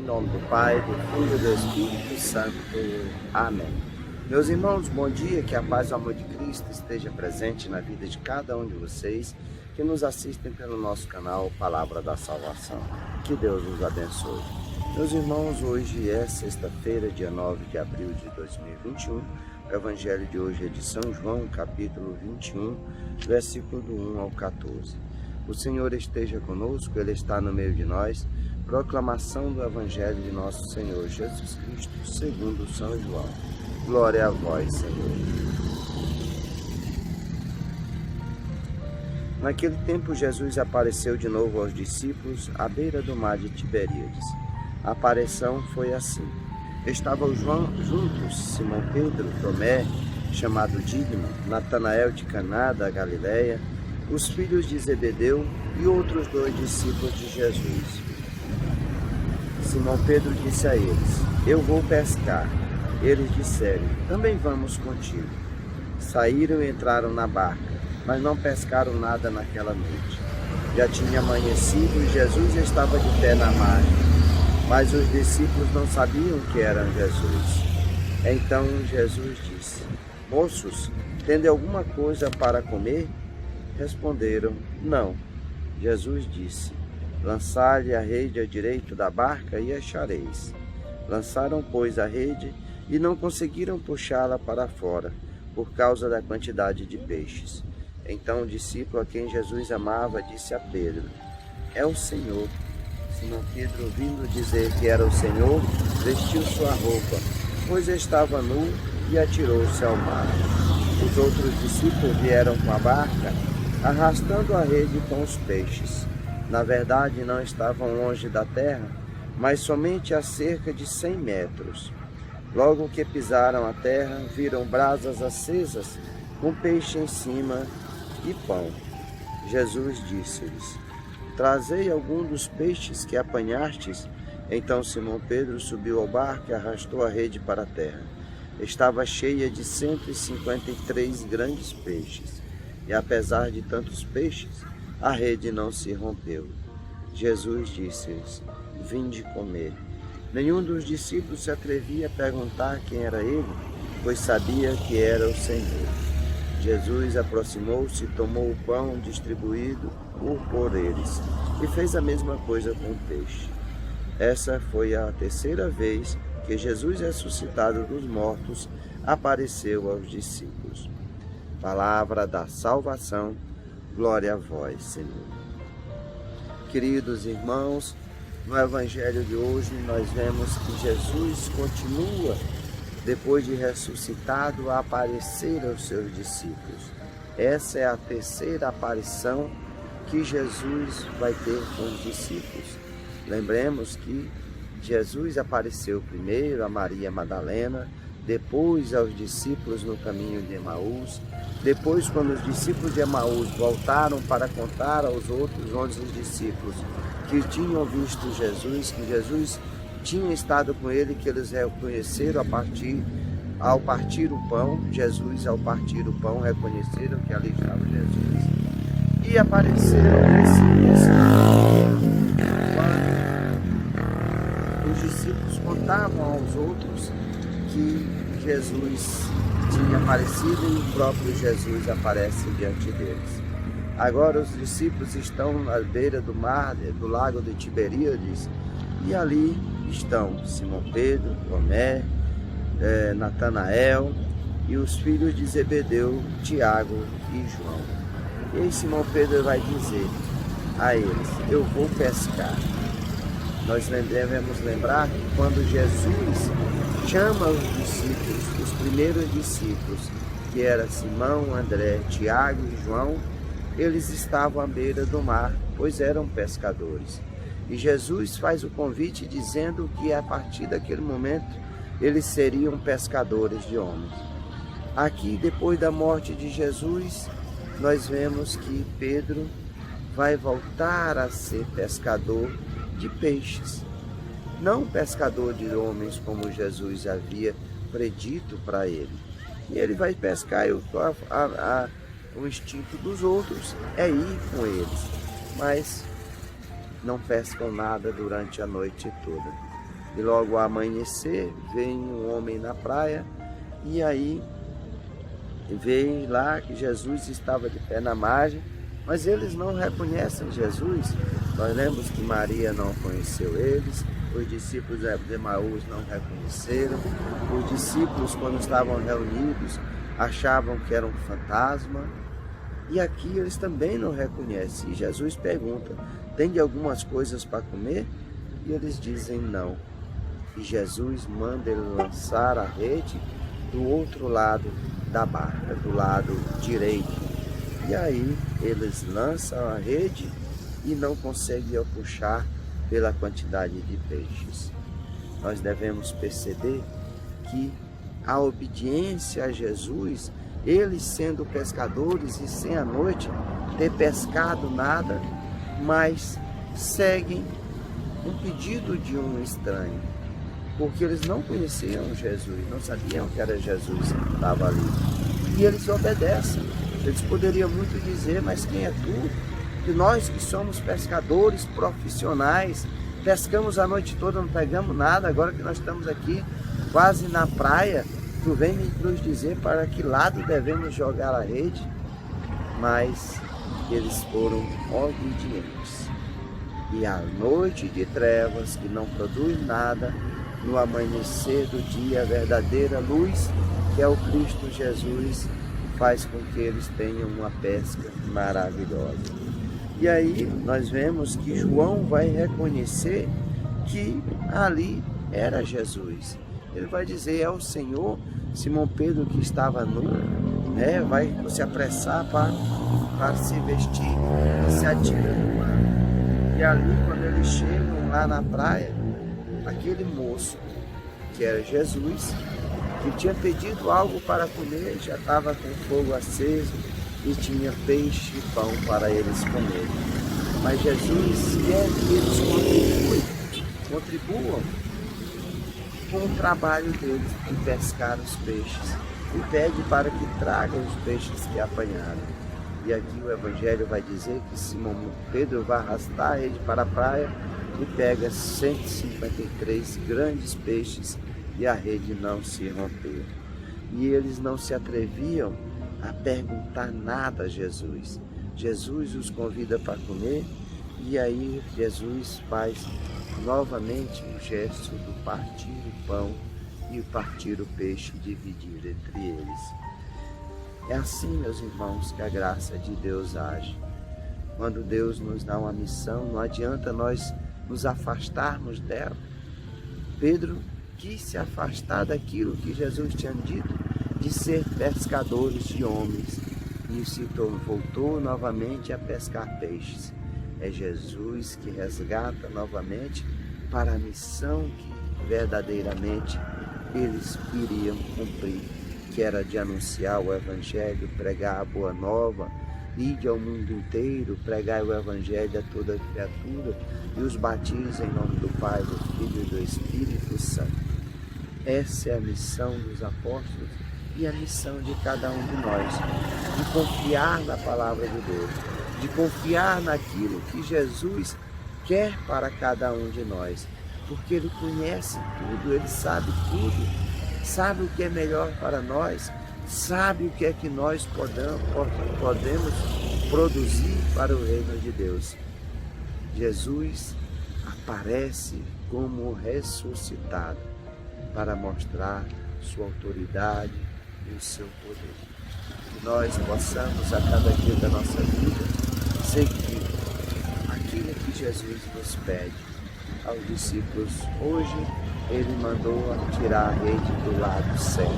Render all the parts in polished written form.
Em nome do Pai, do Filho e do Espírito Santo. Amém. Meus irmãos, bom dia, que a paz e o amor de Cristo esteja presente na vida de cada um de vocês que nos assistem pelo nosso canal Palavra da Salvação. Que Deus nos abençoe. Meus irmãos, hoje é sexta-feira, dia 9 de abril de 2021. O Evangelho de hoje é de São João, capítulo 21, versículo do 1 ao 14. O Senhor esteja conosco, Ele está no meio de nós. Proclamação do Evangelho de nosso Senhor Jesus Cristo, segundo São João. Glória a vós, Senhor. Naquele tempo, Jesus apareceu de novo aos discípulos à beira do mar de Tiberíades. A aparição foi assim. Estavam juntos Simão Pedro, Tomé, chamado Dídimo, Natanael de Caná da Galileia, os filhos de Zebedeu e outros 2 discípulos de Jesus. Simão Pedro disse a eles: Eu vou pescar. Eles disseram: Também vamos contigo. Saíram e entraram na barca, mas não pescaram nada naquela noite. Já tinha amanhecido e Jesus estava de pé na margem, mas os discípulos não sabiam que era Jesus. Então Jesus disse: Moços, tende alguma coisa para comer? Responderam: Não. Jesus disse: Lançai-lhe a rede à direita da barca e achareis. Lançaram, pois, a rede e não conseguiram puxá-la para fora, por causa da quantidade de peixes. Então o discípulo a quem Jesus amava disse a Pedro: É o Senhor. Simão Pedro, ouvindo dizer que era o Senhor, vestiu sua roupa, pois estava nu, e atirou-se ao mar. Os outros discípulos vieram com a barca, arrastando a rede com os peixes. Na verdade, não estavam longe da terra, mas somente a cerca de 100 metros. Logo que pisaram a terra, viram brasas acesas, com peixe em cima e pão. Jesus disse-lhes: Trazei algum dos peixes que apanhastes. Então Simão Pedro subiu ao barco e arrastou a rede para a terra. Estava cheia de 153 grandes peixes, e apesar de tantos peixes, a rede não se rompeu. Jesus disse-lhes: Vinde comer. Nenhum dos discípulos se atrevia a perguntar quem era ele, pois sabia que era o Senhor. Jesus aproximou-se e tomou o pão distribuído por eles, e fez a mesma coisa com o peixe. Essa foi a terceira vez que Jesus, ressuscitado dos mortos, apareceu aos discípulos. Palavra da salvação. Glória a vós, Senhor. Queridos irmãos, no Evangelho de hoje nós vemos que Jesus continua, depois de ressuscitado, a aparecer aos seus discípulos. Essa é a terceira aparição que Jesus vai ter com os discípulos. Lembremos que Jesus apareceu primeiro a Maria Madalena, depois aos discípulos no caminho de Emaús. Depois, quando os discípulos de Emaús voltaram para contar aos outros 11 discípulos que tinham visto Jesus, que Jesus tinha estado com ele, que eles reconheceram ao partir o pão. Jesus, ao partir o pão, reconheceram que ali estava Jesus. E apareceram os discípulos contavam aos outros que Jesus tinha aparecido e o próprio Jesus aparece diante deles. Agora os discípulos estão à beira do mar, do lago de Tiberíades, e ali estão Simão Pedro, Tomé, Natanael e os filhos de Zebedeu, Tiago e João. E aí Simão Pedro vai dizer a eles: Eu vou pescar. Nós devemos lembrar que quando Jesus chama os discípulos, os primeiros discípulos, que eram Simão, André, Tiago e João, eles estavam à beira do mar, pois eram pescadores. E Jesus faz o convite dizendo que a partir daquele momento eles seriam pescadores de homens. Aqui, depois da morte de Jesus, nós vemos que Pedro vai voltar a ser pescador de peixes. Não pescador de homens como Jesus havia predito para ele. E ele vai pescar, o instinto dos outros é ir com eles, mas não pescam nada durante a noite toda. E logo ao amanhecer, vem um homem na praia, e aí veem lá que Jesus estava de pé na margem, mas eles não reconhecem Jesus. Nós lemos que Maria não conheceu eles, os discípulos de Emaús não reconheceram, os discípulos, quando estavam reunidos, achavam que era um fantasma, e aqui eles também não reconhecem. E Jesus pergunta: tem algumas coisas para comer? E eles dizem não. E Jesus manda ele lançar a rede do outro lado da barca, do lado direito. E aí eles lançam a rede e não conseguiam puxar pela quantidade de peixes. Nós devemos perceber que a obediência a Jesus, eles sendo pescadores e sem à noite ter pescado nada, mas seguem um pedido de um estranho, porque eles não conheciam Jesus, não sabiam que era Jesus que estava ali. E eles obedecem. Eles poderiam muito dizer: mas quem é tu? Que nós que somos pescadores profissionais, pescamos a noite toda, não pegamos nada, agora que nós estamos aqui quase na praia, tu vem nos dizer para que lado devemos jogar a rede? Mas eles foram obedientes. E a noite de trevas, que não produz nada, no amanhecer do dia, a verdadeira luz, que é o Cristo Jesus, faz com que eles tenham uma pesca maravilhosa. E aí nós vemos que João vai reconhecer que ali era Jesus. Ele vai dizer: é o Senhor. Simão Pedro, que estava nu, vai se apressar para se vestir e se atira no mar. E ali, quando eles chegam lá na praia, aquele moço, que era Jesus, que tinha pedido algo para comer, já estava com fogo aceso e tinha peixe e pão para eles comerem. Mas Jesus quer que eles contribuam com o trabalho deles em pescar os peixes, e pede para que tragam os peixes que apanharam. E aqui o Evangelho vai dizer que Simão Pedro vai arrastar a rede para a praia e pega 153 grandes peixes, e a rede não se rompeu. E eles não se atreviam a perguntar nada a Jesus. Jesus os convida para comer, e aí Jesus faz novamente o gesto do partir o pão e partir o peixe, dividir entre eles. É assim, meus irmãos, que a graça de Deus age. Quando Deus nos dá uma missão, não adianta nós nos afastarmos dela. Pedro quis se afastar daquilo que Jesus tinha dito, de ser pescadores de homens, e se voltou novamente a pescar peixes. É Jesus que resgata novamente para a missão que verdadeiramente eles iriam cumprir, que era de anunciar o Evangelho, pregar a boa nova, ide ao mundo inteiro, pregar o Evangelho a toda criatura e os batize em nome do Pai, do Filho e do Espírito Santo. Essa é a missão dos apóstolos e a missão de cada um de nós, de confiar na palavra de Deus, de confiar naquilo que Jesus quer para cada um de nós, porque Ele conhece tudo, Ele sabe tudo, sabe o que é melhor para nós, sabe o que é que nós podemos produzir para o reino de Deus. Jesus aparece como ressuscitado para mostrar sua autoridade e o seu poder. Que nós possamos a cada dia da nossa vida seguir aquilo que Jesus nos pede aos discípulos. Hoje Ele mandou tirar a rede do lado certo.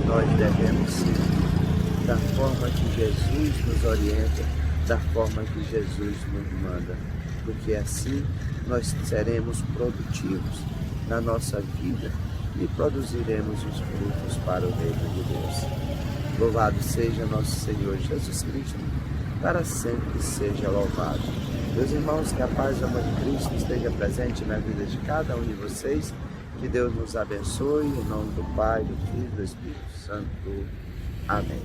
Nós devemos seguir da forma que Jesus nos orienta, da forma que Jesus nos manda, porque assim nós seremos produtivos na nossa vida e produziremos os frutos para o reino de Deus. Louvado seja nosso Senhor Jesus Cristo, para sempre seja louvado. Meus irmãos, que a paz e o amor de Cristo esteja presente na vida de cada um de vocês. Que Deus nos abençoe, em nome do Pai, do Filho e do Espírito Santo. Amém.